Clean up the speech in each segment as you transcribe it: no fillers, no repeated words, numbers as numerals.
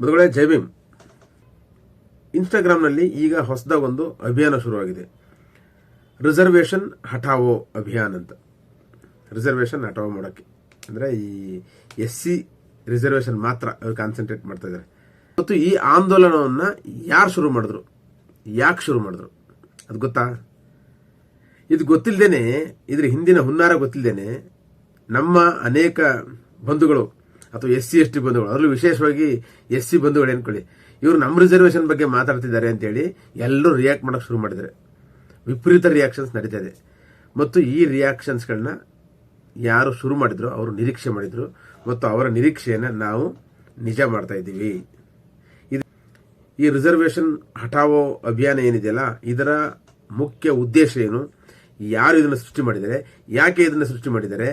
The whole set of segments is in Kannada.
ಮೊದಲೇ ಜೈ ಭೀಮ್. ಇನ್ಸ್ಟಾಗ್ರಾಮ್ನಲ್ಲಿ ಈಗ ಹೊಸದಾಗಿ ಒಂದು ಅಭಿಯಾನ ಶುರುವಾಗಿದೆ. ರಿಸರ್ವೇಷನ್ ಹಠಾವೋ ಅಭಿಯಾನ ಅಂತ. ರಿಸರ್ವೇಷನ್ ಹಠಾವೋ ಮಾಡೋಕ್ಕೆ ಅಂದರೆ ಈ SC ರಿಸರ್ವೇಷನ್ ಮಾತ್ರ ಅವ್ರು ಕಾನ್ಸಂಟ್ರೇಟ್ ಮಾಡ್ತಾ ಇದ್ದಾರೆ. ಮತ್ತು ಈ ಆಂದೋಲನವನ್ನು ಯಾರು ಶುರು ಮಾಡಿದ್ರು, ಯಾಕೆ ಶುರು ಮಾಡಿದ್ರು ಅದು ಗೊತ್ತಾ? ಇದು ಗೊತ್ತಿಲ್ಲದೇನೆ, ಇದ್ರ ಹಿಂದಿನ ಹುನ್ನಾರ ಗೊತ್ತಿಲ್ಲದೇನೆ ನಮ್ಮ ಅನೇಕ ಬಂಧುಗಳು ಅಥವಾ SC ST ಬಂಧುಗಳು, ಅದರಲ್ಲೂ ವಿಶೇಷವಾಗಿ SC ಬಂಧುಗಳು ಏನ್ಕೊಳ್ಳಿ, ಇವರು ನಮ್ಮ ರಿಸರ್ವೇಷನ್ ಬಗ್ಗೆ ಮಾತಾಡ್ತಿದ್ದಾರೆ ಅಂತೇಳಿ ಎಲ್ಲರೂ ರಿಯಾಕ್ಟ್ ಮಾಡೋಕೆ ಶುರು ಮಾಡಿದ್ದಾರೆ. ವಿಪರೀತ ರಿಯಾಕ್ಷನ್ಸ್ ನಡೀತಾ ಇದೆ. ಮತ್ತು ಈ ರಿಯಾಕ್ಷನ್ಸ್ಗಳನ್ನ ಯಾರು ಶುರು ಮಾಡಿದ್ರು ಅವರು ನಿರೀಕ್ಷೆ ಮಾಡಿದ್ರು ಮತ್ತು ಅವರ ನಿರೀಕ್ಷೆಯನ್ನು ನಾವು ನಿಜ ಮಾಡ್ತಾ ಇದ್ದೀವಿ. ಈ ರಿಸರ್ವೇಷನ್ ಹಠಾವೋ ಅಭಿಯಾನ ಏನಿದೆಯಲ್ಲ, ಇದರ ಮುಖ್ಯ ಉದ್ದೇಶ ಏನು, ಯಾರು ಇದನ್ನು ಸೃಷ್ಟಿ ಮಾಡಿದ್ದಾರೆ, ಯಾಕೆ ಇದನ್ನು ಸೃಷ್ಟಿ ಮಾಡಿದ್ದಾರೆ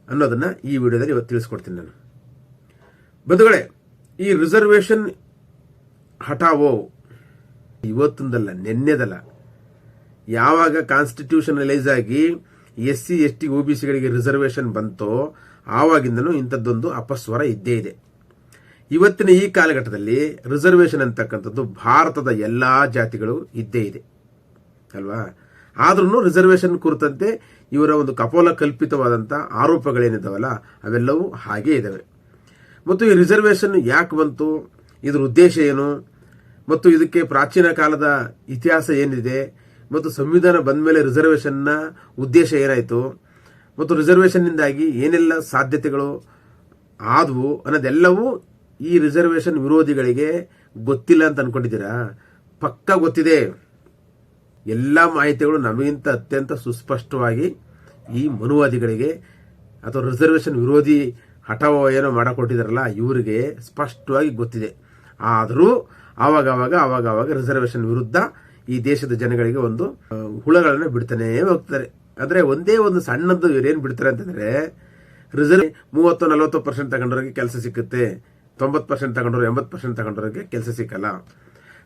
ಅನ್ನೋದನ್ನ ಈ ವಿಡಿಯೋದಲ್ಲಿ ಇವತ್ತು ತಿಳಿಸ್ಕೊಡ್ತೀನಿ ನಾನು. ಬಂಧುಗಳೇ, ಈ ರಿಸರ್ವೇಷನ್ ಹಠಾವೋ ಇವತ್ತೊಂದಲ್ಲ, ನೆನ್ನೆದಲ್ಲ. ಯಾವಾಗ ಕಾನ್ಸ್ಟಿಟ್ಯೂಷನಲೈಸ್ ಆಗಿ SC ST OBCಗಳಿಗೆ ರಿಸರ್ವೇಷನ್ ಬಂತೋ ಆವಾಗಿಂದನೂ ಇಂಥದ್ದೊಂದು ಅಪಸ್ವರ ಇದ್ದೇ ಇದೆ. ಇವತ್ತಿನ ಈ ಕಾಲಘಟ್ಟದಲ್ಲಿ ರಿಸರ್ವೇಷನ್ ಅಂತಕ್ಕಂಥದ್ದು ಭಾರತದ ಎಲ್ಲಾ ಜಾತಿಗಳು ಇದ್ದೇ ಇದೆ ಅಲ್ವಾ? ಆದ್ರೂ ರಿಸರ್ವೇಷನ್ ಕುರಿತಂತೆ ಇವರ ಒಂದು ಕಪೋಲ ಕಲ್ಪಿತವಾದಂಥ ಆರೋಪಗಳೇನಿದ್ದಾವಲ್ಲ ಅವೆಲ್ಲವೂ ಹಾಗೇ ಇದ್ದಾವೆ. ಮತ್ತು ಈ ರಿಸರ್ವೇಷನ್ ಯಾಕೆ ಬಂತು, ಇದರ ಉದ್ದೇಶ ಏನು, ಮತ್ತು ಇದಕ್ಕೆ ಪ್ರಾಚೀನ ಕಾಲದ ಇತಿಹಾಸ ಏನಿದೆ, ಮತ್ತು ಸಂವಿಧಾನ ಬಂದ ಮೇಲೆ ರಿಸರ್ವೇಷನ್ನ ಉದ್ದೇಶ ಏನಾಯಿತು, ಮತ್ತು ರಿಸರ್ವೇಷನ್ನಿಂದಾಗಿ ಏನೆಲ್ಲ ಸಾಧ್ಯತೆಗಳು ಆದವು ಅನ್ನೋದೆಲ್ಲವೂ ಈ ರಿಸರ್ವೇಷನ್ ವಿರೋಧಿಗಳಿಗೆ ಗೊತ್ತಿಲ್ಲ ಅಂತ ಅನ್ಕೊಂಡಿದ್ದೀರಾ? ಪಕ್ಕ ಗೊತ್ತಿದೆ. ಎಲ್ಲ ಮಾಹಿತಿಗಳು ನಮಗಿಂತ ಅತ್ಯಂತ ಸುಸ್ಪಷ್ಟವಾಗಿ ಈ ಮನುವಾದಿಗಳಿಗೆ ಅಥವಾ ರಿಸರ್ವೇಷನ್ ವಿರೋಧಿ ಹಠಾವೋ ಏನೋ ಮಾಡಕೊಟ್ಟಿದಾರಲ್ಲ ಇವರಿಗೆ ಸ್ಪಷ್ಟವಾಗಿ ಗೊತ್ತಿದೆ. ಆದರೂ ಆವಾಗ ರಿಸರ್ವೇಷನ್ ವಿರುದ್ಧ ಈ ದೇಶದ ಜನಗಳಿಗೆ ಒಂದು ಹುಳಗಳನ್ನು ಬಿಡ್ತಾನೆ ಹೋಗ್ತಾರೆ. ಅಂದ್ರೆ ಒಂದೇ ಒಂದು ಸಣ್ಣದ್ದು ಇವರೇನು ಬಿಡ್ತಾರೆ ಅಂತಂದ್ರೆ, ರಿಸರ್ವ್ 30-40% ತಗೊಂಡವ್ರಿಗೆ ಕೆಲಸ ಸಿಕ್ಕುತ್ತೆ, 90% ತಗೊಂಡ್ರು 80% ತಗೊಂಡವ್ರಿಗೆ ಕೆಲಸ ಸಿಕ್ಕಲ್ಲ.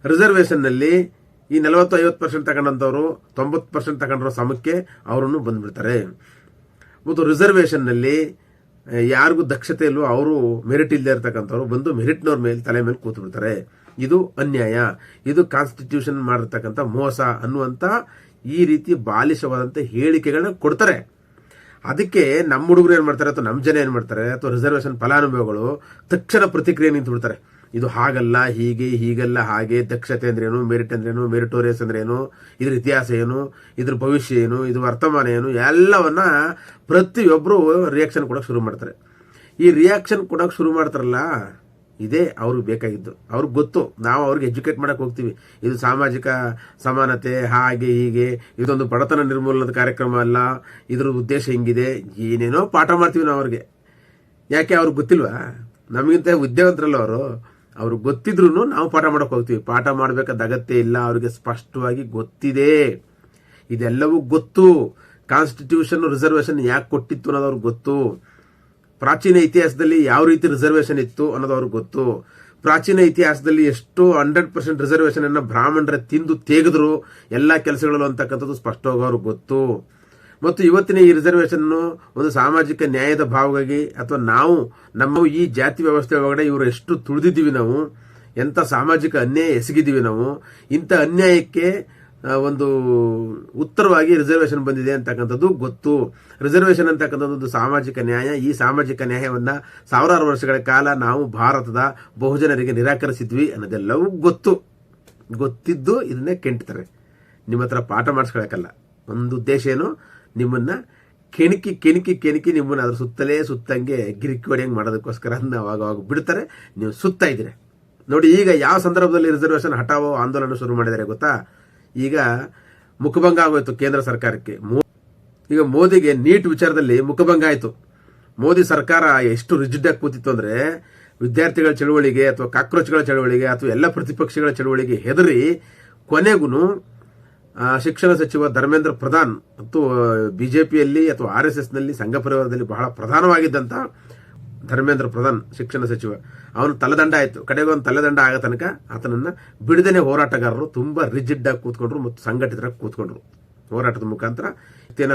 ರಿಸರ್ವೇಷನ್ ನಲ್ಲಿ ಈ 40-50% ತಗೊಂಡಂತವ್ರು 90% ತಗೊಂಡ್ರ ಸಮಕ್ಕೆ ಅವರನ್ನು ಬಂದ್ಬಿಡ್ತಾರೆ. ಮತ್ತು ರಿಸರ್ವೇಷನ್ ನಲ್ಲಿ ಯಾರಿಗೂ ದಕ್ಷತೆ ಇಲ್ವೋ ಅವರು ಮೆರಿಟ್ ಇಲ್ಲದೆ ಇರ್ತಕ್ಕಂಥವ್ರು ಬಂದು ಮೆರಿಟ್ನವ್ರ ಮೇಲೆ ತಲೆ ಮೇಲೆ ಕೂತು ಬಿಡ್ತಾರೆ. ಇದು ಅನ್ಯಾಯ, ಇದು ಕಾನ್ಸ್ಟಿಟ್ಯೂಷನ್ ಮಾಡಿರ್ತಕ್ಕಂಥ ಮೋಸ ಅನ್ನುವಂತ ಈ ರೀತಿ ಬಾಲಿಶವಾದಂತ ಹೇಳಿಕೆಗಳನ್ನ ಕೊಡ್ತಾರೆ. ಅದಕ್ಕೆ ನಮ್ಮ ಹುಡುಗರು ಏನ್ ಮಾಡ್ತಾರೆ ಅಥವಾ ನಮ್ಮ ಜನ ಏನ್ ಮಾಡ್ತಾರೆ ಅಥವಾ ರಿಸರ್ವೇಷನ್ ಫಲಾನುಭವಿಗಳು ತಕ್ಷಣ ಪ್ರತಿಕ್ರಿಯೆ ನಿಂತು ಬಿಡ್ತಾರೆ. ಇದು ಹಾಗಲ್ಲ, ಹೀಗಲ್ಲ, ಹಾಗೆ, ದಕ್ಷತೆ ಅಂದ್ರೇನು, ಮೆರಿಟ್ ಅಂದ್ರೇನು, ಮೆರಿಟೋರಿಯಸ್ ಅಂದ್ರೇನು, ಇದ್ರ ಇತಿಹಾಸ ಏನು, ಇದ್ರ ಭವಿಷ್ಯ ಏನು, ಇದು ವರ್ತಮಾನ ಏನು, ಎಲ್ಲವನ್ನ ಪ್ರತಿಯೊಬ್ಬರು ರಿಯಾಕ್ಷನ್ ಕೊಡೋಕೆ ಶುರು ಮಾಡ್ತಾರೆ. ಈ ರಿಯಾಕ್ಷನ್ ಕೊಡೋಕೆ ಶುರು ಮಾಡ್ತಾರಲ್ಲ, ಇದೇ ಅವ್ರಿಗೆ ಬೇಕಾಗಿದ್ದು. ಅವ್ರಿಗೆ ಗೊತ್ತು, ನಾವು ಅವ್ರಿಗೆ ಎಜುಕೇಟ್ ಮಾಡಕ್ ಹೋಗ್ತೀವಿ, ಇದು ಸಾಮಾಜಿಕ ಸಮಾನತೆ, ಹಾಗೆ ಹೀಗೆ, ಇದೊಂದು ಬಡತನ ನಿರ್ಮೂಲನದ ಕಾರ್ಯಕ್ರಮ ಅಲ್ಲ, ಇದ್ರ ಉದ್ದೇಶ ಹಿಂಗಿದೆ, ಏನೇನೋ ಪಾಠ ಮಾಡ್ತೀವಿ ನಾವು ಅವ್ರಿಗೆ. ಯಾಕೆ ಅವ್ರಿಗೆ ಗೊತ್ತಿಲ್ವಾ? ನಮಗಿಂತ ವಿದ್ಯಾವಂತರಲ್ಲ ಅವ್ರಿಗೆ ಗೊತ್ತಿದ್ರು ನಾವು ಪಾಠ ಮಾಡಕ್ ಹೋಗ್ತೀವಿ. ಪಾಠ ಮಾಡಬೇಕಾದ ಅಗತ್ಯ ಇಲ್ಲ, ಅವ್ರಿಗೆ ಸ್ಪಷ್ಟವಾಗಿ ಗೊತ್ತಿದೆ. ಇದೆಲ್ಲವೂ ಗೊತ್ತು. ಕಾನ್ಸ್ಟಿಟ್ಯೂಷನ್ ರಿಸರ್ವೇಷನ್ ಯಾಕೆ ಕೊಟ್ಟಿತ್ತು ಅನ್ನೋದು ಅವ್ರಿಗೆ ಗೊತ್ತು. ಪ್ರಾಚೀನ ಇತಿಹಾಸದಲ್ಲಿ ಯಾವ ರೀತಿ ರಿಸರ್ವೇಷನ್ ಇತ್ತು ಅನ್ನೋದು ಅವ್ರಿಗೆ ಗೊತ್ತು. ಪ್ರಾಚೀನ ಇತಿಹಾಸದಲ್ಲಿ ಎಷ್ಟು 100% ರಿಸರ್ವೇಷನ್ ಅನ್ನ ಬ್ರಾಹ್ಮಣರ ತಿಂದು ತೆಗೆದ್ರು ಎಲ್ಲಾ ಕೆಲಸಗಳು ಅಂತಕ್ಕಂಥದ್ದು ಸ್ಪಷ್ಟವಾಗಿ ಅವ್ರಿಗೆ ಗೊತ್ತು. ಮತ್ತು ಇವತ್ತಿನ ಈ ರಿಸರ್ವೇಷನ್ ಒಂದು ಸಾಮಾಜಿಕ ನ್ಯಾಯದ ಭಾವವಾಗಿ ಅಥವಾ ನಮ್ಮ ಈ ಜಾತಿ ವ್ಯವಸ್ಥೆ ಒಳಗಡೆ ಇವರು ಎಷ್ಟು ತುಳಿದಿದ್ದೀವಿ, ನಾವು ಎಂತ ಸಾಮಾಜಿಕ ಅನ್ಯಾಯ ಎಸಗಿದ್ದೀವಿ, ನಾವು ಇಂಥ ಅನ್ಯಾಯಕ್ಕೆ ಒಂದು ಉತ್ತರವಾಗಿ ರಿಸರ್ವೇಷನ್ ಬಂದಿದೆ ಅಂತಕ್ಕಂಥದ್ದು ಗೊತ್ತು. ರಿಸರ್ವೇಷನ್ ಅಂತಕ್ಕಂಥದ್ದು ಸಾಮಾಜಿಕ ನ್ಯಾಯ. ಈ ಸಾಮಾಜಿಕ ನ್ಯಾಯವನ್ನ ಸಾವಿರಾರು ವರ್ಷಗಳ ಕಾಲ ನಾವು ಭಾರತದ ಬಹುಜನರಿಗೆ ನಿರಾಕರಿಸಿದ್ವಿ ಅನ್ನೋದೆಲ್ಲವೂ ಗೊತ್ತಿದ್ದು ಇದನ್ನೇ ಕೆಂಟ್ತಾರೆ. ನಿಮ್ಮ ಹತ್ರ ಪಾಠ ಮಾಡಿಸ್ಕೊಳಕಲ್ಲ. ಒಂದು ಉದ್ದೇಶ ಏನು, ನಿಮ್ಮನ್ನ ಕೆಣಕಿ ನಿಮ್ಮನ್ನ ಅದ್ರ ಸುತ್ತಂಗೆ ಗಿರಿಕಿ ಹೊಡೆಯಂಗೆ ಮಾಡೋದಕ್ಕೋಸ್ಕರ ಅವಾಗ ಬಿಡ್ತಾರೆ. ನೀವು ಸುತ್ತಾ ಇದ್ದೀರಿ ನೋಡಿ. ಈಗ ಯಾವ ಸಂದರ್ಭದಲ್ಲಿ ರಿಸರ್ವೇಷನ್ ಹಠಾವೋ ಆಂದೋಲನ ಶುರು ಮಾಡಿದ್ದಾರೆ ಗೊತ್ತಾ? ಈಗ ಮುಖಭಂಗ ಆಗೋಯ್ತು ಕೇಂದ್ರ ಸರ್ಕಾರಕ್ಕೆ. ಈಗ ಮೋದಿಗೆ ನೀಟ್ ವಿಚಾರದಲ್ಲಿ ಮುಖಭಂಗ ಆಯ್ತು. ಮೋದಿ ಸರ್ಕಾರ ಎಷ್ಟು ರಿಜಿಡ್ ಆಗಿ ಕೂತಿತ್ತು ಅಂದ್ರೆ, ವಿದ್ಯಾರ್ಥಿಗಳ ಚಳವಳಿಗೆ ಅಥವಾ ಕಾಕ್ರೋಚ್ಗಳ ಚಳವಳಿಗೆ ಅಥವಾ ಎಲ್ಲ ಪ್ರತಿಪಕ್ಷಗಳ ಚಳವಳಿಗೆ ಹೆದರಿ ಕೊನೆಗೂ ಶಿಕ್ಷಣ ಸಚಿವ ಧರ್ಮೇಂದ್ರ ಪ್ರಧಾನ್ ಮತ್ತು ಬಿಜೆಪಿಯಲ್ಲಿ ಅಥವಾ RSS ನಲ್ಲಿ ಸಂಘ ಪರಿವಾರದಲ್ಲಿ ಬಹಳ ಪ್ರಧಾನವಾಗಿದ್ದಂತ ಧರ್ಮೇಂದ್ರ ಪ್ರಧಾನ್ ಶಿಕ್ಷಣ ಸಚಿವ, ಅವನು ತಲೆದಂಡ ಆಯ್ತು. ಕಡೆಗೆ ಒಂದು ತಲೆದಂಡ ಆಗ ತನಕ ಆತನನ್ನ ಬಿಡದೇನೆ ಹೋರಾಟಗಾರರು ತುಂಬಾ ರಿಜಿಡ್ ಆಗಿ ಕೂತ್ಕೊಂಡ್ರು ಮತ್ತು ಸಂಘಟಿತರಾಗಿ ಕೂತ್ಕೊಂಡ್ರು. ಹೋರಾಟದ ಮುಖಾಂತರ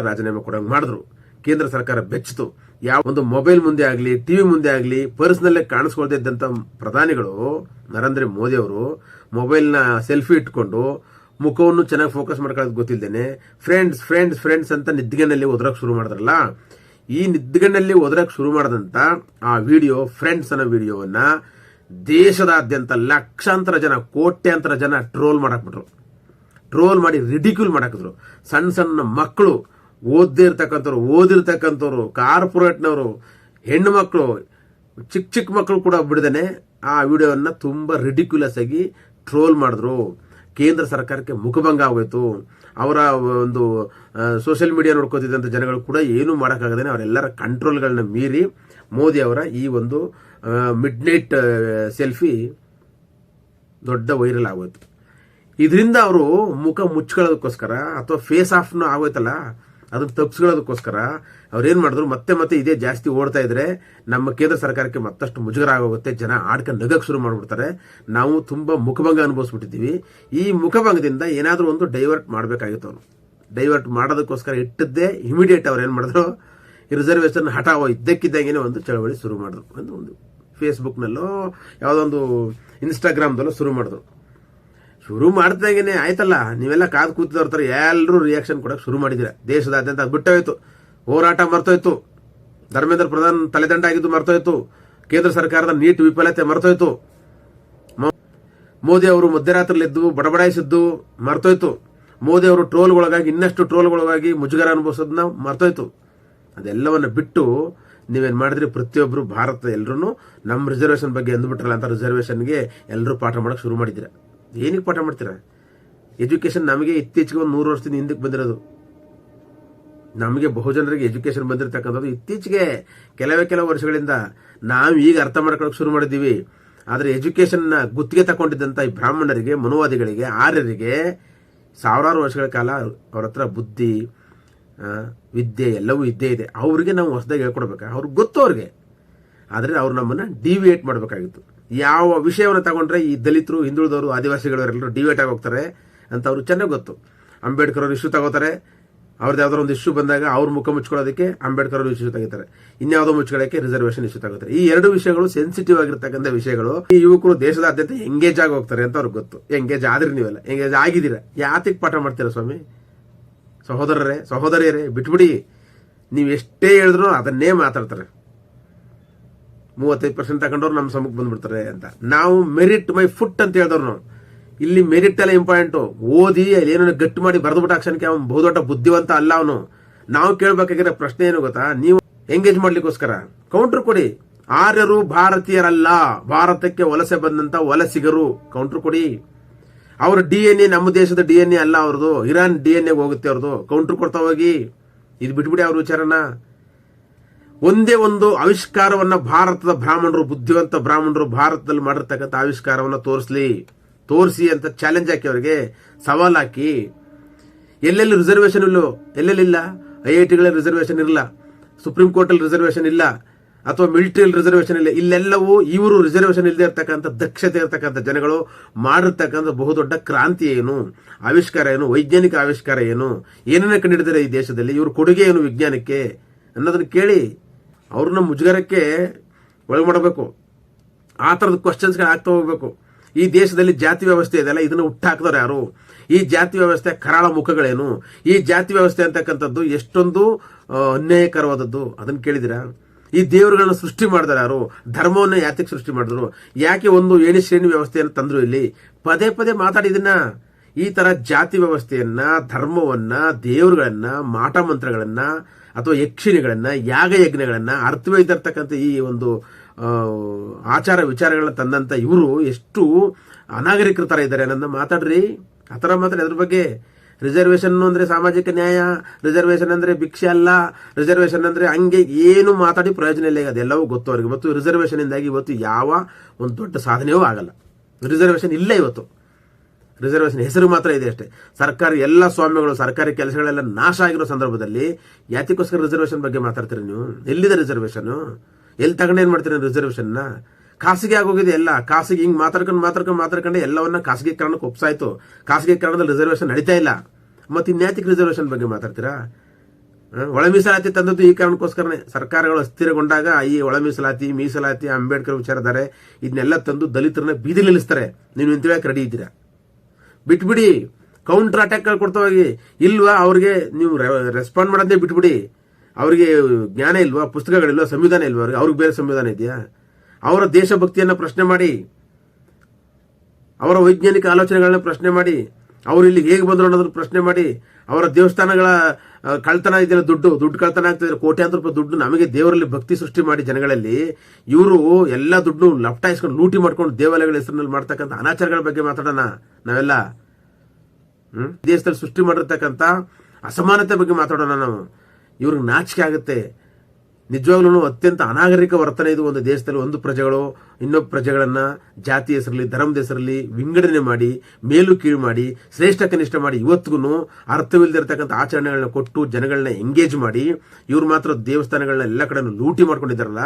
ರಾಜೀನಾಮೆ ಕೊಡಂಗ್ ಮಾಡಿದ್ರು. ಕೇಂದ್ರ ಸರ್ಕಾರ ಬೆಚ್ಚಿತು. ಯಾವ ಒಂದು ಮೊಬೈಲ್ ಮುಂದೆ ಆಗಲಿ, ಟಿವಿ ಮುಂದೆ ಆಗಲಿ ಪರ್ಸ್ನಲ್ಲೇ ಕಾಣಿಸ್ಕೊಳ್ತಾ ಇದ್ದಂತ ಪ್ರಧಾನಿಗಳು ನರೇಂದ್ರ ಮೋದಿ ಅವರು ಮೊಬೈಲ್ನ ಸೆಲ್ಫಿ ಇಟ್ಕೊಂಡು ಮುಖವನ್ನು ಚೆನ್ನಾಗಿ ಫೋಕಸ್ ಮಾಡ್ಕೊಳ್ಳೋದು ಗೊತ್ತಿಲ್ದೇನೆ ಫ್ರೆಂಡ್ಸ್ ಫ್ರೆಂಡ್ಸ್ ಫ್ರೆಂಡ್ಸ್ ಅಂತ ನಿದ್ದಿಗಣ್ಣಲ್ಲಿ ಓದ್ರಕ್ ಶುರು ಮಾಡಿದ್ರಲ್ಲ. ಈ ನಿದ್ದಿಗಣ್ಣಲ್ಲಿ ಓದ್ರಕ್ ಶುರು ಮಾಡಿದಂತ ಆ ವಿಡಿಯೋ, ಫ್ರೆಂಡ್ಸ್ ಅನ್ನೋ ವಿಡಿಯೋವನ್ನ ದೇಶದಾದ್ಯಂತ ಲಕ್ಷಾಂತರ ಜನ, ಕೋಟ್ಯಾಂತರ ಜನ ಟ್ರೋಲ್ ಮಾಡಾಕ್ಬಿಟ್ರು. ಟ್ರೋಲ್ ಮಾಡಿ ರಿಡಿಕ್ಯೂಲ್ ಮಾಡಾಕಿದ್ರು. ಸಣ್ಣ ಸಣ್ಣ ಮಕ್ಕಳು, ಓದಿರ್ತಕ್ಕಂಥವ್ರು, ಕಾರ್ಪೊರೇಟ್ನವರು, ಹೆಣ್ಣು ಮಕ್ಕಳು, ಚಿಕ್ಕ ಚಿಕ್ಕ ಮಕ್ಕಳು ಕೂಡ ಬಿಡದೇನೆ ಆ ವಿಡಿಯೋವನ್ನ ತುಂಬಾ ರಿಡಿಕ್ಯುಲಸ್ ಆಗಿ ಟ್ರೋಲ್ ಮಾಡಿದ್ರು. ಕೇಂದ್ರ ಸರ್ಕಾರಕ್ಕೆ ಮುಖಭಂಗ ಆಗೋಯ್ತು. ಅವರ ಒಂದು ಸೋಷಿಯಲ್ ಮೀಡಿಯಾ ನೋಡ್ಕೋತಿದ್ದಂಥ ಜನಗಳು ಕೂಡ ಏನೂ ಮಾಡೋಕ್ಕಾಗದೇನೆ ಅವರೆಲ್ಲರ ಕಂಟ್ರೋಲ್ಗಳನ್ನ ಮೀರಿ ಮೋದಿ ಅವರ ಈ ಒಂದು ಮಿಡ್ ನೈಟ್ ಸೆಲ್ಫಿ ದೊಡ್ಡ ವೈರಲ್ ಆಗೋಯ್ತು. ಇದರಿಂದ ಅವರು ಮುಖ ಮುಚ್ಕೊಳ್ಳೋದಕ್ಕೋಸ್ಕರ ಅಥವಾ ಫೇಸ್ ಆಫ್ನು ಆಗೋಯ್ತಲ್ಲ, ಅದನ್ನ ತಪ್ಪಿಸ್ಕೊಳ್ಳೋದಕ್ಕೋಸ್ಕರ ಅವ್ರೇನ್ ಮಾಡಿದ್ರು, ಮತ್ತೆ ಇದೇ ಜಾಸ್ತಿ ಓಡ್ತಾ ಇದ್ರೆ ನಮ್ಮ ಕೇಂದ್ರ ಸರ್ಕಾರಕ್ಕೆ ಮತ್ತಷ್ಟು ಮುಜುಗರ ಆಗೋಗುತ್ತೆ. ಜನ ಆಡ್ಕೊಂಡು ನಗಕ್ಕೆ ಶುರು ಮಾಡ್ಬಿಡ್ತಾರೆ. ನಾವು ತುಂಬಾ ಮುಖಭಂಗ ಅನುಭವಿಸ್ಬಿಟ್ಟಿದ್ದೀವಿ. ಈ ಮುಖಭಂಗದಿಂದ ಏನಾದರೂ ಒಂದು ಡೈವರ್ಟ್ ಮಾಡಬೇಕಾಗಿತ್ತು. ಅವರು ಡೈವರ್ಟ್ ಮಾಡೋದಕ್ಕೋಸ್ಕರ ಇಟ್ಟದ್ದೇ ಇಮಿಡಿಯೇಟ್ ಅವ್ರು ಏನ್ ಮಾಡಿದ್ರು, ಈ ರಿಸರ್ವೇಶನ್ ಹಠಾವೋ ಇದ್ದಕ್ಕಿದ್ದಂಗೆ ಒಂದು ಚಳವಳಿ ಶುರು ಮಾಡಿದ್ರು. ಒಂದು ಫೇಸ್ಬುಕ್ನಲ್ಲೋ ಯಾವುದೊಂದು ಇನ್ಸ್ಟಾಗ್ರಾಮ್ದಲ್ಲೋ ಶುರು ಮಾಡಿದ್ರು. ಶುರು ಮಾಡ್ದಾಗೇನೆ ಆಯ್ತಲ್ಲ, ನೀವೆಲ್ಲ ಕಾದು ಕೂತಿದವ್ರ ತರ ಎಲ್ಲರೂ ರಿಯಾಕ್ಷನ್ ಕೊಡಕ್ಕೆ ಶುರು ಮಾಡಿದಿರ. ದೇಶದಾದ್ಯಂತ ಅದು ಬಿಟ್ಟೋಯ್ತು. ಹೋರಾಟ ಮರ್ತೋಯ್ತು. ಧರ್ಮೇಂದ್ರ ಪ್ರಧಾನ್ ತಲೆದಂಡ ಆಗಿದ್ದು ಮರ್ತೋಯ್ತು. ಕೇಂದ್ರ ಸರ್ಕಾರದ ನೀಟ್ ವಿಫಲತೆ ಮರ್ತೋಯ್ತು. ಮೋದಿ ಅವರು ಮಧ್ಯರಾತ್ರಿಲಿದ್ದು ಬಡಬಡಾಯಿಸಿದ್ದು ಮರ್ತೋಯ್ತು. ಮೋದಿ ಅವರು ಟ್ರೋಲ್ಗೊಳಗಾಗಿ ಇನ್ನಷ್ಟು ಟ್ರೋಲ್ಗೊಳಗಾಗಿ ಮುಜುಗರ ಅನುಭವಿಸೋದನ್ನ ಮರ್ತೋಯ್ತು. ಅದೆಲ್ಲವನ್ನ ಬಿಟ್ಟು ನೀವೇನ್ ಮಾಡಿದ್ರಿ, ಪ್ರತಿಯೊಬ್ಬರು ಭಾರತದ ಎಲ್ಲರೂ ನಮ್ಮ ರಿಸರ್ವೇಶನ್ ಬಗ್ಗೆ ಅಂದ್ಬಿಟ್ರಲ್ಲ ಅಂತ ರಿಸರ್ವೇಶನ್ಗೆ ಎಲ್ಲರೂ ಪಾಠ ಮಾಡಕ್ ಶುರು ಮಾಡಿದಿರ. ಏನಕ್ಕೆ ಪಾಠ ಮಾಡ್ತೀರಾ? ಎಜುಕೇಶನ್ ನಮಗೆ ಇತ್ತೀಚೆಗೆ ಒಂದು 100 ವರ್ಷದಿಂದ ಹಿಂದಕ್ಕೆ ಬಂದಿರೋದು. ನಮಗೆ ಬಹುಜನರಿಗೆ ಎಜುಕೇಶನ್ ಬಂದಿರತಕ್ಕಂಥದ್ದು ಇತ್ತೀಚೆಗೆ ಕೆಲವು ವರ್ಷಗಳಿಂದ. ನಾವು ಈಗ ಅರ್ಥ ಮಾಡ್ಕೊಳ್ಳೋಕೆ ಶುರು ಮಾಡಿದ್ದೀವಿ. ಆದರೆ ಎಜುಕೇಶನ್ ಗುತ್ತಿಗೆ ತಗೊಂಡಿದ್ದಂಥ ಈ ಬ್ರಾಹ್ಮಣರಿಗೆ, ಮನುವಾದಿಗಳಿಗೆ, ಆರ್ಯರಿಗೆ ಸಾವಿರಾರು ವರ್ಷಗಳ ಕಾಲ ಅವ್ರ ಹತ್ರ ಬುದ್ಧಿ, ವಿದ್ಯೆ ಎಲ್ಲವೂ ಇದ್ದೇ ಇದೆ. ಅವ್ರಿಗೆ ನಾವು ಹೊಸದಾಗಿ ಹೇಳ್ಕೊಡ್ಬೇಕಾ? ಅವ್ರಿಗೆ ಗೊತ್ತು ಅವ್ರಿಗೆ. ಆದರೆ ಅವ್ರು ನಮ್ಮನ್ನ ಡಿವಿಯೇಟ್ ಮಾಡಬೇಕಾಗಿತ್ತು. ಯಾವ ವಿಷಯವನ್ನು ತಗೊಂಡ್ರೆ ಈ ದಲಿತರು, ಹಿಂದುಳಿದವರು, ಆದಿವಾಸಿಗಳವರೆಲ್ಲರೂ ಡಿವೇಟ್ ಆಗಿ ಹೋಗ್ತಾರೆ ಅಂತ ಅವ್ರಿಗೆ ಚೆನ್ನಾಗಿ ಗೊತ್ತು. ಅಂಬೇಡ್ಕರ್ ಅವರು ಇಶ್ಯೂ ತಗೋತಾರೆ. ಅವ್ರದ್ದು ಯಾವ್ದಾದ್ರು ಒಂದು ಇಶ್ಯೂ ಬಂದಾಗ ಅವ್ರ ಮುಖ ಮುಚ್ಕೊಳ್ಳೋದಕ್ಕೆ ಅಂಬೇಡ್ಕರ್ ಅವರು ಇಶ್ಯೂ ತೆಗಿತಾರೆ. ಇನ್ಯಾವುದೋ ಮುಚ್ಕೊಳ್ಳೋಕೆ ರಿಸರ್ವೇಶನ್ ಇಶ್ಯೂ ತಗೋತಾರೆ. ಈ ಎರಡು ವಿಷಯಗಳು ಸೆನ್ಸಿಟಿವ್ ಆಗಿರ್ತಕ್ಕಂಥ ವಿಷಯಗಳು. ಈ ಯುವಕರು ದೇಶದಾದ್ಯಂತ ಎಂಗೇಜ್ ಆಗಿ ಹೋಗ್ತಾರೆ ಅಂತ ಅವ್ರಿಗೆ ಗೊತ್ತು. ಎಂಗೇಜ್ ಆದ್ರಿ, ನೀವೆಲ್ಲ ಎಂಗೇಜ್ ಆಗಿದ್ದೀರಾ. ಯಾತಿಗೆ ಪಾಠ ಮಾಡ್ತೀರಾ ಸ್ವಾಮಿ? ಸಹೋದರಿಯರೇ ಬಿಟ್ಬಿಡಿ. ನೀವು ಎಷ್ಟೇ ಹೇಳಿದ್ರು ಅದನ್ನೇ ಮಾತಾಡ್ತಾರೆ. 35% ತಗೊಂಡವ್ರು ನಮ್ಮ ಸಮಕ್ಕೆ ಬಂದ್ಬಿಡ್ತಾರೆ ಅಂತ. ನಾವು ಮೆರಿಟ್ ಮೈ ಫುಟ್ ಅಂತ ಹೇಳಿದವ್ರು ನಾವು. ಇಲ್ಲಿ ಮೆರಿಟ್ ಎಲ್ಲ ಇಂಪಾರ್ಟೆಂಟು. ಓದಿ ಅಲ್ಲಿ ಏನೋ ಗಟ್ಟಿ ಮಾಡಿ ಬರೆದ್ಬಿಟ್ಟ ಅಕ್ಷರಕ್ಕೆ ಅವನು ಬಹುದೊಡ್ಡ ಬುದ್ಧಿವಂತ ಅಲ್ಲ ಅವನು. ನಾವು ಕೇಳಬೇಕಾಗಿರೋ ಪ್ರಶ್ನೆ ಏನು ಗೊತ್ತಾ? ನೀವು ಎಂಗೇಜ್ ಮಾಡ್ಲಿಕ್ಕೋಸ್ಕರ ಕೌಂಟರ್ ಕೊಡಿ. ಆರ್ಯರು ಭಾರತೀಯರಲ್ಲ, ಭಾರತಕ್ಕೆ ವಲಸೆ ಬಂದಂತ ವಲಸಿಗರು. ಕೌಂಟರ್ ಕೊಡಿ. ಅವ್ರ DNA ನಮ್ಮ ದೇಶದ DNA ಅಲ್ಲ ಅವ್ರದ್ದು, ಇರಾನ್ DNA ಹೋಗುತ್ತೆ ಅವ್ರದ್ದು. ಕೌಂಟರ್ ಕೊಡ್ತಾ ಹೋಗಿ. ಇದು ಬಿಟ್ಬಿಡಿ ಅವ್ರ ವಿಚಾರನ. ಒಂದೇ ಒಂದು ಆವಿಷ್ಕಾರವನ್ನ ಭಾರತದ ಬ್ರಾಹ್ಮಣರು, ಬುದ್ಧಿವಂತ ಬ್ರಾಹ್ಮಣರು ಭಾರತದಲ್ಲಿ ಮಾಡಿರ್ತಕ್ಕಂಥ ಆವಿಷ್ಕಾರವನ್ನ ತೋರಿಸಿ ಅಂತ ಚಾಲೆಂಜ್ ಹಾಕಿ, ಅವರಿಗೆ ಸವಾಲ್ ಹಾಕಿ. ಎಲ್ಲೆಲ್ಲಿ ರಿಸರ್ವೇಶನ್ ಇಲ್ಲೋ, ಎಲ್ಲೆಲ್ಲಿಲ್ಲ. IITಗಳಲ್ಲಿ ರಿಸರ್ವೇಶನ್ ಇರಲ್ಲ, ಸುಪ್ರೀಂ ಕೋರ್ಟ್ ಅಲ್ಲಿ ರಿಸರ್ವೇಶನ್ ಇಲ್ಲ, ಅಥವಾ ಮಿಲಿಟರಿಯಲ್ಲಿ ರಿಸರ್ವೇಶನ್ ಇಲ್ಲ. ಇಲ್ಲೆಲ್ಲವೂ ಇವರು ರಿಸರ್ವೇಶನ್ ಇಲ್ಲದೆ ಇರತಕ್ಕಂಥ ದಕ್ಷತೆ ಇರತಕ್ಕಂಥ ಜನಗಳು ಮಾಡಿರ್ತಕ್ಕಂಥ ಬಹುದೊಡ್ಡ ಕ್ರಾಂತಿ ಏನು, ಆವಿಷ್ಕಾರ ಏನು, ವೈಜ್ಞಾನಿಕ ಆವಿಷ್ಕಾರ ಏನು, ಏನನ್ನ ಕಂಡಿಡಿದರೆ ಈ ದೇಶದಲ್ಲಿ, ಇವ್ರ ಕೊಡುಗೆ ಏನು ವಿಜ್ಞಾನಕ್ಕೆ ಅನ್ನೋದನ್ನ ಕೇಳಿ ಅವ್ರನ್ನ ಮುಜುಗರಕ್ಕೆ ಒಳಗೆ ಮಾಡಬೇಕು. ಆ ಥರದ ಕ್ವಶನ್ಸ್ಗಳು ಆಗ್ತಾ ಹೋಗ್ಬೇಕು. ಈ ದೇಶದಲ್ಲಿ ಜಾತಿ ವ್ಯವಸ್ಥೆ ಇದೆಯಲ್ಲ, ಇದನ್ನು ಹುಟ್ಟಾಕಿದವ್ರು ಯಾರು? ಈ ಜಾತಿ ವ್ಯವಸ್ಥೆ ಕರಾಳ ಮುಖಗಳೇನು? ಈ ಜಾತಿ ವ್ಯವಸ್ಥೆ ಅಂತಕ್ಕಂಥದ್ದು ಎಷ್ಟೊಂದು ಅನ್ಯಾಯಕರವಾದದ್ದು, ಅದನ್ನು ಕೇಳಿದಿರಾ? ಈ ದೇವರುಗಳನ್ನ ಸೃಷ್ಟಿ ಮಾಡಿದಾರೆ ಯಾರು? ಧರ್ಮವನ್ನು ಯಾತಕ್ಕೆ ಸೃಷ್ಟಿ ಮಾಡಿದ್ರು? ಯಾಕೆ ಒಂದು ಏಣಿ ಶ್ರೇಣಿ ವ್ಯವಸ್ಥೆಯನ್ನು ತಂದ್ರು? ಇಲ್ಲಿ ಪದೇ ಪದೇ ಮಾತಾಡಿದನ್ನ. ಈ ತರ ಜಾತಿ ವ್ಯವಸ್ಥೆಯನ್ನ, ಧರ್ಮವನ್ನ, ದೇವರುಗಳನ್ನ, ಮಾಟ ಮಂತ್ರಗಳನ್ನ ಅಥವಾ ಯಕ್ಷಿಣಿಗಳನ್ನ, ಯಾಗಯಜ್ಞಗಳನ್ನ, ಅರ್ಥವೇ ಇದ್ದಿರ್ತಕ್ಕಂಥ ಈ ಒಂದು ಆಚಾರ ವಿಚಾರಗಳನ್ನ ತಂದಂತ ಇವರು ಎಷ್ಟು ಅನಾಗರಿಕರ ತರ ಇದ್ದಾರೆ ಅನ್ನೋದನ್ನ ಮಾತಾಡ್ರಿ. ಆ ತರ ಮಾತಾಡಿ. ಅದ್ರ ಬಗ್ಗೆ ರಿಸರ್ವೇಶನ್ ಅಂದ್ರೆ ಸಾಮಾಜಿಕ ನ್ಯಾಯ, ರಿಸರ್ವೇಶನ್ ಅಂದ್ರೆ ಭಿಕ್ಷೆ ಅಲ್ಲ, ರಿಸರ್ವೇಶನ್ ಅಂದ್ರೆ ಹಂಗೆ ಏನು ಮಾತಾಡಿ ಪ್ರಯೋಜನ ಇಲ್ಲ. ಅದೆಲ್ಲವೂ ಗೊತ್ತು ಅವರಿಗೆ. ಇವತ್ತು ರಿಸರ್ವೇಶನ್ ಇಂದಾಗಿ ಇವತ್ತು ಯಾವ ಒಂದು ದೊಡ್ಡ ಸಾಧನೆಯೂ ಆಗಲ್ಲ. ರಿಸರ್ವೇಶನ್ ಇಲ್ಲ. ಇವತ್ತು ರಿಸರ್ವೇಶನ್ ಹೆಸರು ಮಾತ್ರ ಇದೆ ಅಷ್ಟೇ. ಸರ್ಕಾರ ಎಲ್ಲ ಸ್ವಾಮ್ಯಗಳು, ಸರ್ಕಾರಿ ಕೆಲಸಗಳೆಲ್ಲ ನಾಶ ಆಗಿರೋ ಸಂದರ್ಭದಲ್ಲಿ ಯಾತಿಗೋಸ್ಕರ ರಿಸರ್ವೇಶನ್ ಬಗ್ಗೆ ಮಾತಾಡ್ತೀರಿ ನೀವು? ಎಲ್ಲಿದೆ ರಿಸರ್ವೇಶನ್? ಎಲ್ಲಿ ತಗೊಂಡು ಏನ್ ಮಾಡ್ತೀರಿ ರಿಸರ್ವೇಶನ್? ಖಾಸಗಿ ಆಗೋಗಿದೆ ಎಲ್ಲ. ಖಾಸಗಿ ಹಿಂಗ್ ಮಾತಾಡ್ಕೊಂಡು ಎಲ್ಲವನ್ನ ಖಾಸಗೀಕರಣಕ್ಕೆ ಒಪ್ಸಾಯ್ತು. ಖಾಸಗೀಕರಣದಲ್ಲಿ ರಿಸರ್ವೇಶನ್ ನಡೀತಾ ಇಲ್ಲ. ಮತ್ತೆ ಇನ್ಯಾತಿಗೆ ರಿಸರ್ವೇಶನ್ ಬಗ್ಗೆ ಮಾತಾಡ್ತೀರಾ? ಒಳ ಮೀಸಲಾತಿ ತಂದದ್ದು ಈ ಕಾರಣಕ್ಕೋಸ್ಕರನೇ. ಸರ್ಕಾರಗಳು ಅಸ್ಥಿರಗೊಂಡಾಗ ಈ ಒಳ ಮೀಸಲಾತಿ ಅಂಬೇಡ್ಕರ್ ವಿಚಾರಧಾರೆ ಇದನ್ನೆಲ್ಲ ತಂದು ದಲಿತರನ್ನ ಬೀದಿ ನಿಲ್ಲಿಸ್ತಾರೆ. ನೀವು ನಿಂತಿವ್ಯಾಕೆ ರೆಡಿ ಇದ್ದೀರಾ? ಬಿಟ್ಬಿಡಿ, ಕೌಂಟರ್ ಅಟ್ಯಾಕ್ ಕೊಡ್ತಾವಾಗಿ. ಇಲ್ವಾ ಅವ್ರಿಗೆ ನೀವು ರೆಸ್ಪಾಂಡ್ ಮಾಡೋದೇ ಬಿಟ್ಬಿಡಿ. ಅವ್ರಿಗೆ ಜ್ಞಾನ ಇಲ್ವಾ? ಪುಸ್ತಕಗಳಿಲ್ವಾ? ಸಂವಿಧಾನ ಇಲ್ವಾ ಅವ್ರಿಗೆ ಬೇರೆ ಸಂವಿಧಾನ ಇದೆಯಾ? ಅವರ ದೇಶಭಕ್ತಿಯನ್ನು ಪ್ರಶ್ನೆ ಮಾಡಿ, ಅವರ ವೈಜ್ಞಾನಿಕ ಆಲೋಚನೆಗಳನ್ನ ಪ್ರಶ್ನೆ ಮಾಡಿ, ಅವರು ಇಲ್ಲಿ ಹೇಗೆ ಬಂದರು ಅನ್ನೋದನ್ನ ಪ್ರಶ್ನೆ ಮಾಡಿ, ಅವರ ದೇವಸ್ಥಾನಗಳ ಕಳ್ತನ ಇದೆಯಲ್ಲ, ದುಡ್ಡು ಕಳ್ತನ ಆಗ್ತಿದ್ರೆ ಕೋಟ್ಯಾಂತರ ರೂಪಾಯಿ ದುಡ್ಡು ನಮಗೆ ದೇವರಲ್ಲಿ ಭಕ್ತಿ ಸೃಷ್ಟಿ ಮಾಡಿ ಜನಗಳಲ್ಲಿ ಇವರು ಎಲ್ಲ ದುಡ್ಡು ಲಪ್ಟಾಯಿಸ್ಕೊಂಡು ಲೂಟಿ ಮಾಡ್ಕೊಂಡು ದೇವಾಲಯಗಳ ಹೆಸರಿನಲ್ಲಿ ಮಾಡ್ತಕ್ಕಂಥ ಅನಾಚಾರಗಳ ಬಗ್ಗೆ ಮಾತಾಡೋಣ ನಾವೆಲ್ಲ. ದೇಶದಲ್ಲಿ ಸೃಷ್ಟಿ ಮಾಡಿರ್ತಕ್ಕಂಥ ಅಸಮಾನತೆ ಬಗ್ಗೆ ಮಾತಾಡೋಣ ನಾವು. ಇವ್ರಿಗೆ ನಾಚಿಕೆ ಆಗುತ್ತೆ. ನಿಜವಾಗ್ಲೂ ಅತ್ಯಂತ ಅನಾಗರಿಕ ವರ್ತನೆ ಇದು. ಒಂದು ದೇಶದಲ್ಲಿ ಒಂದು ಪ್ರಜೆಗಳು ಇನ್ನೊಬ್ಬ ಪ್ರಜೆಗಳನ್ನ ಜಾತಿ ಹೆಸರಲ್ಲಿ, ಧರ್ಮದ ಹೆಸರಲ್ಲಿ ವಿಂಗಡಣೆ ಮಾಡಿ, ಮೇಲು ಕೀಳು ಮಾಡಿ, ಶ್ರೇಷ್ಠ ಕನಿಷ್ಠ ಮಾಡಿ, ಇವತ್ತಿಗೂ ಅರ್ಥವಿಲ್ಲದಿರತಕ್ಕಂಥ ಆಚರಣೆಗಳನ್ನ ಕೊಟ್ಟು ಜನಗಳನ್ನ ಎಂಗೇಜ್ ಮಾಡಿ ಇವ್ರು ಮಾತ್ರ ದೇವಸ್ಥಾನಗಳನ್ನ ಎಲ್ಲ ಕಡೆ ಲೂಟಿ ಮಾಡ್ಕೊಂಡಿದ್ದಾರಲ್ಲ.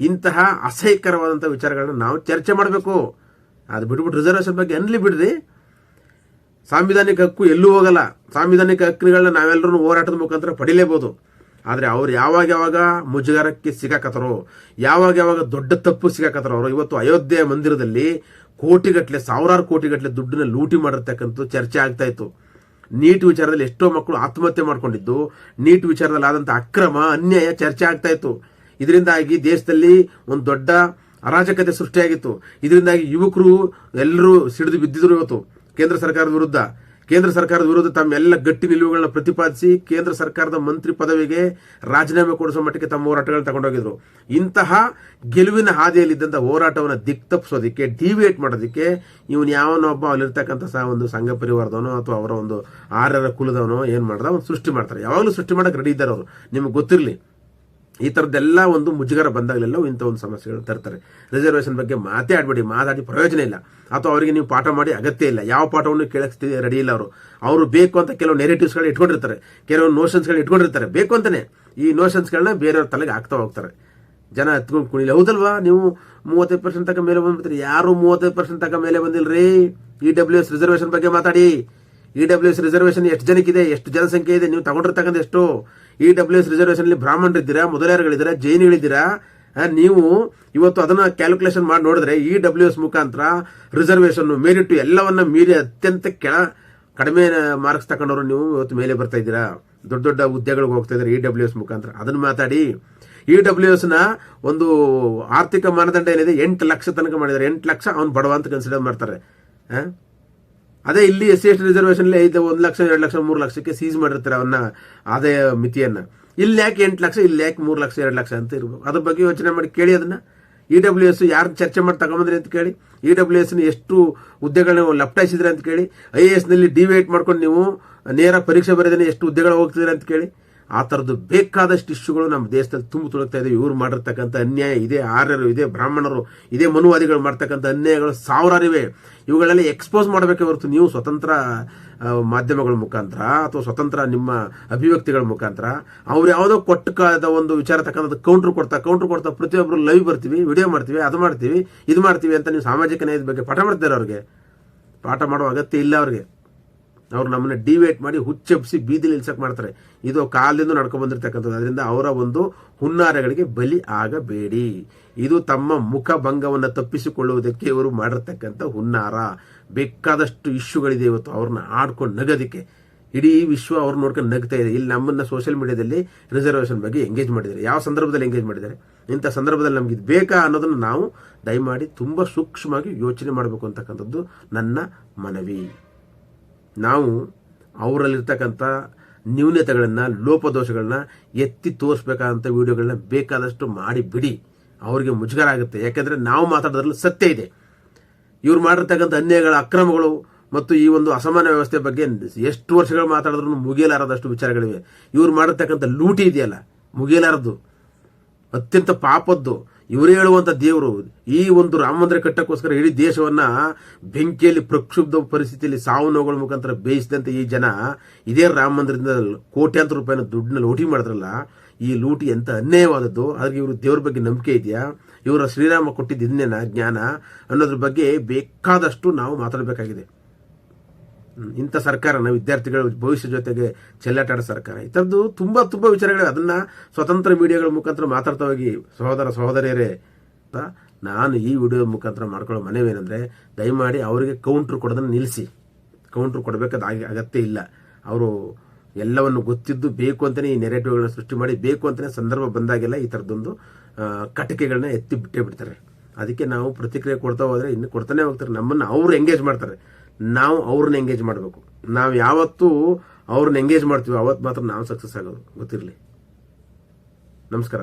ಇಂತಹ ಅಸಹ್ಯಕರವಾದಂಥ ವಿಚಾರಗಳನ್ನ ನಾವು ಚರ್ಚೆ ಮಾಡಬೇಕು. ಅದು ಬಿಟ್ಬಿಟ್ಟು ರಿಸರ್ವೇಷನ್ ಬಗ್ಗೆ ಅನ್ಲಿ ಬಿಡ್ರಿ. ಸಾಂವಿಧಾನಿಕ ಹಕ್ಕು ಎಲ್ಲೂ ಹೋಗಲ್ಲ. ಸಾಂವಿಧಾನಿಕ ಹಕ್ಕುಗಳನ್ನ ನಾವೆಲ್ಲರೂ ಹೋರಾಟದ ಮುಖಾಂತರ ಪಡಿಲೇಬಹುದು. ಆದರೆ ಅವ್ರು ಯಾವಾಗ ಮುಜುಗರಕ್ಕೆ ಸಿಗಾಕತ್ತಾರೋ, ಯಾವಾಗ ದೊಡ್ಡ ತಪ್ಪು ಸಿಗಾಕತ್ತಾರೋ, ಅವರು ಇವತ್ತು ಅಯೋಧ್ಯೆ ಮಂದಿರದಲ್ಲಿ ಕೋಟಿಗಟ್ಟಲೆ, ಸಾವಿರಾರು ಕೋಟಿಗಟ್ಟಲೆ ದುಡ್ಡನ್ನ ಲೂಟಿ ಮಾಡಿರ್ತಕ್ಕಂಥ ಚರ್ಚೆ ಆಗ್ತಾ ಇತ್ತು. ನೀಟ್ ವಿಚಾರದಲ್ಲಿ ಎಷ್ಟೋ ಮಕ್ಕಳು ಆತ್ಮಹತ್ಯೆ ಮಾಡ್ಕೊಂಡಿದ್ದು, ನೀಟ್ ವಿಚಾರದಲ್ಲಿ ಆದಂಥ ಅಕ್ರಮ ಅನ್ಯಾಯ ಚರ್ಚೆ ಆಗ್ತಾ ಇತ್ತು. ಇದರಿಂದಾಗಿ ದೇಶದಲ್ಲಿ ಒಂದು ದೊಡ್ಡ ಅರಾಜಕತೆ ಸೃಷ್ಟಿಯಾಗಿತ್ತು. ಇದರಿಂದಾಗಿ ಯುವಕರು ಎಲ್ಲರೂ ಸಿಡಿದು ಬಿದ್ದಿದ್ರು. ಇವತ್ತು ಕೇಂದ್ರ ಸರ್ಕಾರದ ವಿರುದ್ಧ ತಮ್ಮೆಲ್ಲ ಗಟ್ಟಿ ನಿಲುವುಗಳನ್ನ ಪ್ರತಿಪಾದಿಸಿ ಕೇಂದ್ರ ಸರ್ಕಾರದ ಮಂತ್ರಿ ಪದವಿಗೆ ರಾಜೀನಾಮೆ ಕೊಡಿಸುವ ಮಟ್ಟಿಗೆ ತಮ್ಮ ಹೋರಾಟಗಳನ್ನ ತಗೊಂಡೋಗಿದ್ರು. ಇಂತಹ ಗೆಲುವಿನ ಹಾದಿಯಲ್ಲಿದ್ದಂಥ ಹೋರಾಟವನ್ನು ದಿಕ್ತಪ್ಪಿಸೋದಕ್ಕೆ, ಡಿವಿಯೇಟ್ ಮಾಡೋದಕ್ಕೆ ಇವನು ಯಾವನೊಬ್ಬ ಅಲ್ಲಿರ್ತಕ್ಕಂಥ ಒಂದು ಸಂಘ ಪರಿವಾರದವನೋ ಅಥವಾ ಅವರ ಒಂದು ಆರ್ಯರ ಕುಲದವನೋ ಏನ್ ಮಾಡ್ದ, ಒಂದು ಸೃಷ್ಟಿ ಮಾಡ್ತಾರೆ. ಯಾವಾಗಲೂ ಸೃಷ್ಟಿ ಮಾಡಕ್ಕೆ ರೆಡಿ ಇದ್ದಾರೆ ಅವರು. ನಿಮ್ಗೆ ಗೊತ್ತಿರಲಿ, ಈ ಥರದ್ದೆಲ್ಲ ಒಂದು ಮುಜುಗರ ಬಂದಾಗಲೆಲ್ಲ ಇಂಥ ಒಂದು ಸಮಸ್ಯೆಗಳು ತರ್ತಾರೆ. ರಿಸರ್ವೇಷನ್ ಬಗ್ಗೆ ಮಾತಾಡಿ ಪ್ರಯೋಜನ ಇಲ್ಲ. ಅಥವಾ ಅವರಿಗೆ ನೀವು ಪಾಠ ಮಾಡಿ ಅಗತ್ಯ ಇಲ್ಲ. ಯಾವ ಪಾಠವನ್ನು ಕೇಳಕ್ಕೆ ರೆಡಿ ಇಲ್ಲ ಅವರು ಬೇಕು ಅಂತ ಕೆಲವು ನೆಗೆಟಿವ್ಸ್ಗಳನ್ನ ಇಟ್ಕೊಂಡಿರ್ತಾರೆ, ಕೆಲವು ನೋಷನ್ಸ್ಗಳನ್ನ ಇಟ್ಕೊಂಡಿರ್ತಾರೆ. ಬೇಕು ಅಂತಾನೆ ಈ ನೋಷನ್ಸ್ಗಳನ್ನ ಬೇರೆಯವ್ರ ತಲೆಗೆ ಹಾಕ್ತಾ ಹೋಗ್ತಾರೆ. ಜನ ಹತ್ಕೊಂಡು ಕುಣಿಲಿ. ಹೌದಲ್ವಾ? ನೀವು 35% ತನಕ ಮೇಲೆ ಬಂದ್ಬಿಡ್ತೀರಿ. ಯಾರು 35% ತನಕ ಮೇಲೆ ಬಂದಿಲ್ರಿ. EWS ರಿಸರ್ವೇಷನ್ ಬಗ್ಗೆ ಮಾತಾಡಿ. EWS ರಿಸರ್ವೇಷನ್ ಎಷ್ಟು ಜನಕ್ಕಿದೆ, ಎಷ್ಟು ಜನಸಂಖ್ಯೆ ಇದೆ, ನೀವು ತಗೊಂಡಿರ್ತಕ್ಕಂಥ ಎಷ್ಟು? EWS ರಿಸರ್ವೇಷನ್ ಅಲ್ಲಿ ಬ್ರಾಹ್ಮಣರಿದ್ದೀರಾ, ಮೊದಲಾಯರುಗಳಿದ್ದೀರಾ, ಜೈನಿಗಳಿದ್ದೀರಾ? ನೀವು ಇವತ್ತು ಅದನ್ನ ಕ್ಯಾಲ್ಕುಲೇಷನ್ ಮಾಡಿ ನೋಡಿದ್ರೆ EWS ಮುಖಾಂತರ ರಿಸರ್ವೇಷನ್ ಮೆರಿಟ್ ಎಲ್ಲವನ್ನ ಮೀರಿ ಅತ್ಯಂತ ಕಡಿಮೆ ಮಾರ್ಕ್ಸ್ ತಗೊಂಡವರು ನೀವು ಇವತ್ತು ಮೇಲೆ ಬರ್ತಾ ಇದ್ದೀರಾ. ದೊಡ್ಡ ಹುದ್ದೆಗಳಿಗೆ ಹೋಗ್ತಾ ಇದ್ದಾರೆ EWS ಮುಖಾಂತರ. ಅದನ್ನ ಮಾತಾಡಿ. EWS ನ ಒಂದು ಆರ್ಥಿಕ ಮಾನದಂಡ ಏನಿದೆ 8 ಲಕ್ಷ ತನಕ ಮಾಡಿದ್ದಾರೆ. 8 ಲಕ್ಷ ಅವ್ನು ಬಡವ ಅಂತ ಕನ್ಸಿಡರ್ ಮಾಡ್ತಾರೆ. ಅದೇ ಇಲ್ಲಿ SC ರಿಸರ್ವೇಷನ್ 1 ಲಕ್ಷ, 2 ಲಕ್ಷ, 3 ಲಕ್ಷಕ್ಕೆ ಸೀಸ್ ಮಾಡಿರ್ತಾರೆ ಅವನ್ನ ಆದಾಯ ಮಿತಿಯನ್ನ. ಇಲ್ಲಿ ಯಾಕೆ 8 ಲಕ್ಷ, ಇಲ್ಲಿ ಯಾಕೆ 3 ಲಕ್ಷ, 2 ಲಕ್ಷ ಅಂತ ಇರ್ಬೇಕು? ಅದ್ರ ಬಗ್ಗೆ ಯೋಚನೆ ಮಾಡಿ ಕೇಳಿ. ಅದನ್ನ EWS ಯಾರು ಚರ್ಚೆ ಮಾಡಿ ತಗೊಂಬಂದ್ರಿ ಅಂತ ಕೇಳಿ. EWS ಎಷ್ಟು ಹುದ್ದೆಗಳನ್ನ ಲಪ್ಟಾಯಿಸಿದ್ರೆ ಅಂತ ಕೇಳಿ. IAS ನಲ್ಲಿ ಡಿವೇಟ್ ಮಾಡ್ಕೊಂಡು ನೀವು ನೇರ ಪರೀಕ್ಷೆ ಬರೆದೇನೆ ಎಷ್ಟು ಹುದ್ದೆಗಳು ಹೋಗ್ತಿದ್ರೆ ಅಂತ ಕೇಳಿ. ಆ ಥರದ್ದು ಬೇಕಾದಷ್ಟು ಇಶ್ಯೂಗಳು ನಮ್ಮ ದೇಶದಲ್ಲಿ ತುಳುಕ್ತಾ ಇದೆ. ಇವ್ರು ಮಾಡಿರ್ತಕ್ಕಂಥ ಅನ್ಯಾಯ ಇದೆ. ಆರ್ಯರು ಇದೆ, ಬ್ರಾಹ್ಮಣರು ಇದೆ, ಮನುವಾದಿಗಳು ಮಾಡ್ತಕ್ಕಂಥ ಅನ್ಯಾಯಗಳು ಸಾವಿರಾರಿವೆ. ಇವುಗಳೆಲ್ಲ ಎಕ್ಸ್ಪೋಸ್ ಮಾಡಬೇಕೆ ಹೊರತು ನೀವು ಸ್ವತಂತ್ರ ಮಾಧ್ಯಮಗಳ ಮುಖಾಂತರ ಅಥವಾ ಸ್ವತಂತ್ರ ನಿಮ್ಮ ಅಭಿವ್ಯಕ್ತಿಗಳ ಮುಖಾಂತರ ಅವ್ರು ಯಾವುದೋ ಕೊಟ್ಟಕಾದ ಒಂದು ವಿಚಾರ ತಕ್ಕಂಥ ಕೌಂಟ್ರ್ ಕೊಡ್ತಾ ಪ್ರತಿಯೊಬ್ಬರು ಲೈವ್ ಬರ್ತೀವಿ, ವಿಡಿಯೋ ಮಾಡ್ತೀವಿ, ಅದು ಮಾಡ್ತೀವಿ, ಇದು ಮಾಡ್ತೀವಿ ಅಂತ ನೀವು ಸಾಮಾಜಿಕ ನ್ಯಾಯದ ಬಗ್ಗೆ ಪಾಠ ಮಾಡ್ತಾರೆ. ಅವ್ರಿಗೆ ಪಾಠ ಮಾಡೋ ಅಗತ್ಯ ಇಲ್ಲ. ಅವ್ರು ನಮ್ಮನ್ನ ಡಿವೇಟ್ ಮಾಡಿ ಹುಚ್ಚೆಬ್ಸಿ ಬೀದಿಲಿ ನಿಲ್ಸಕ್ಕೆ ಮಾಡ್ತಾರೆ. ಇದು ಕಾಲದಿಂದ ನಡ್ಕೊಂಡು ಬಂದಿರತಕ್ಕಂಥದ್ದು. ಅದರಿಂದ ಅವರ ಒಂದು ಹುನ್ನಾರಗಳಿಗೆ ಬಲಿ ಆಗಬೇಡಿ. ಇದು ತಮ್ಮ ಮುಖ ಭಂಗವನ್ನು ತಪ್ಪಿಸಿಕೊಳ್ಳುವುದಕ್ಕೆ ಇವರು ಮಾಡಿರ್ತಕ್ಕಂಥ ಹುನ್ನಾರ. ಬೇಕಾದಷ್ಟು ಇಶ್ಯೂಗಳಿದೆ ಇವತ್ತು ಅವ್ರನ್ನ ಆಡ್ಕೊಂಡು ನಗೋದಕ್ಕೆ. ಇಡೀ ವಿಶ್ವ ಅವ್ರು ನೋಡ್ಕೊಂಡು ನಗ್ತಾ ಇದೆ. ಇಲ್ಲಿ ನಮ್ಮನ್ನ ಸೋಷಿಯಲ್ ಮೀಡಿಯಾದಲ್ಲಿ ರಿಸರ್ವೇಷನ್ ಬಗ್ಗೆ ಎಂಗೇಜ್ ಮಾಡಿದ್ದಾರೆ. ಯಾವ ಸಂದರ್ಭದಲ್ಲಿ ಎಂಗೇಜ್ ಮಾಡಿದ್ದಾರೆ? ಇಂಥ ಸಂದರ್ಭದಲ್ಲಿ ನಮ್ಗೆ ಇದು ಬೇಕಾ ಅನ್ನೋದನ್ನು ನಾವು ದಯಮಾಡಿ ತುಂಬ ಸೂಕ್ಷ್ಮವಾಗಿ ಯೋಚನೆ ಮಾಡಬೇಕು ಅಂತಕ್ಕಂಥದ್ದು ನನ್ನ ಮನವಿ. ನಾವು ಅವರಲ್ಲಿರ್ತಕ್ಕಂಥ ನ್ಯೂನತೆಗಳನ್ನ, ಲೋಪದೋಷಗಳನ್ನ ಎತ್ತಿ ತೋರಿಸ್ಬೇಕಾದಂಥ ವಿಡಿಯೋಗಳನ್ನ ಬೇಕಾದಷ್ಟು ಮಾಡಿ ಬಿಡಿ. ಅವ್ರಿಗೆ ಮುಜುಗರ ಆಗುತ್ತೆ. ಯಾಕೆಂದ್ರೆ ನಾವು ಮಾತಾಡೋದ್ರಲ್ಲಿ ಸತ್ಯ ಇದೆ. ಇವ್ರು ಮಾಡಿರ್ತಕ್ಕಂಥ ಅನ್ಯಾಯಗಳ, ಅಕ್ರಮಗಳು ಮತ್ತು ಈ ಒಂದು ಅಸಮಾನ ವ್ಯವಸ್ಥೆ ಬಗ್ಗೆ ಎಷ್ಟು ವರ್ಷಗಳು ಮಾತಾಡಿದ್ರು ಮುಗಿಯಲಾರದಷ್ಟು ವಿಚಾರಗಳಿವೆ. ಇವ್ರು ಮಾಡಿರ್ತಕ್ಕಂಥ ಲೂಟಿ ಇದೆಯಲ್ಲ, ಮುಗಿಯಲಾರದು, ಅತ್ಯಂತ ಪಾಪದ್ದು. ಇವರೇ ಹೇಳುವಂತ ದೇವರು ಈ ಒಂದು ರಾಮ ಮಂದಿರ ಕಟ್ಟಕ್ಕೋಸ್ಕರ ಇಡೀ ದೇಶವನ್ನ ಬೆಂಕಿಯಲ್ಲಿ ಪ್ರಕ್ಷುಬ್ಧ ಪರಿಸ್ಥಿತಿಯಲ್ಲಿ ಸಾವು ನೋವುಗಳ ಮುಖಾಂತರ ಬೇಯಿಸಿದಂತೆ ಈ ಜನ ಇದೇ ರಾಮ ಮಂದಿರದಿಂದ ಕೋಟ್ಯಾಂತರ ರೂಪಾಯಿನ ದುಡ್ಡನ್ನ ಲೂಟಿ ಮಾಡಿದ್ರಲ್ಲ. ಈ ಲೂಟಿ ಎಂತ ಅನ್ಯಾಯವಾದದ್ದು. ಅದಕ್ಕೆ ಇವರು ದೇವ್ರ ಬಗ್ಗೆ ನಂಬಿಕೆ ಇದೆಯಾ? ಇವರ ಶ್ರೀರಾಮ ಕೊಟ್ಟಿದ್ದ ಇದನ್ನೇನ ಜ್ಞಾನ ಅನ್ನೋದ್ರ ಬಗ್ಗೆ ಬೇಕಾದಷ್ಟು ನಾವು ಮಾತಾಡಬೇಕಾಗಿದೆ. ಇಂಥ ಸರ್ಕಾರನ ವಿದ್ಯಾರ್ಥಿಗಳ ಭವಿಷ್ಯ ಜೊತೆಗೆ ಚೆಲ್ಲಾಟಾಡೋ ಸರ್ಕಾರ. ಈ ಥರದ್ದು ತುಂಬಾ ತುಂಬಾ ವಿಚಾರಗಳು ಅದನ್ನ ಸ್ವತಂತ್ರ ಮೀಡಿಯಾಗಳ ಮುಖಾಂತರ ಮಾತಾಡ್ತಾ ಹೋಗಿ ಸಹೋದರಿಯರೇ, ನಾನು ಈ ವಿಡಿಯೋ ಮುಖಾಂತರ ಮಾಡ್ಕೊಳ್ಳೋ ಮನವೇನೆಂದ್ರೆ, ದಯಮಾಡಿ ಅವರಿಗೆ ಕೌಂಟ್ರ್ ಕೊಡೋದನ್ನು ನಿಲ್ಲಿಸಿ. ಕೌಂಟ್ರ್ ಕೊಡಬೇಕಾದ ಅಗತ್ಯ ಇಲ್ಲ. ಅವರು ಎಲ್ಲವನ್ನು ಗೊತ್ತಿದ್ದು ಬೇಕು ಅಂತಾನೆ ಈ ನೆರೆಟಿವ್ಗಳನ್ನ ಸೃಷ್ಟಿ ಮಾಡಿ, ಬೇಕು ಅಂತಾನೆ ಸಂದರ್ಭ ಬಂದಾಗೆಲ್ಲ ಈ ಥರದೊಂದು ಕಟಕೆಗಳನ್ನ ಎತ್ತಿ ಬಿಟ್ಟೇ ಬಿಡ್ತಾರೆ. ಅದಕ್ಕೆ ನಾವು ಪ್ರತಿಕ್ರಿಯೆ ಕೊಡ್ತಾ ಹೋದ್ರೆ ಇನ್ನು ಕೊಡ್ತಾನೆ ಹೋಗ್ತಾರೆ. ನಮ್ಮನ್ನು ಅವ್ರು ಎಂಗೇಜ್ ಮಾಡ್ತಾರೆ, ನಾವು ಅವ್ರನ್ನ ಎಂಗೇಜ್ ಮಾಡಬೇಕು. ನಾವು ಯಾವತ್ತೂ ಅವ್ರನ್ನ ಎಂಗೇಜ್ ಮಾಡ್ತೀವಿ ಅವತ್ತು ಮಾತ್ರ ನಾವು ಸಕ್ಸಸ್ ಆಗೋದು, ಗೊತ್ತಿರಲಿ. ನಮಸ್ಕಾರ.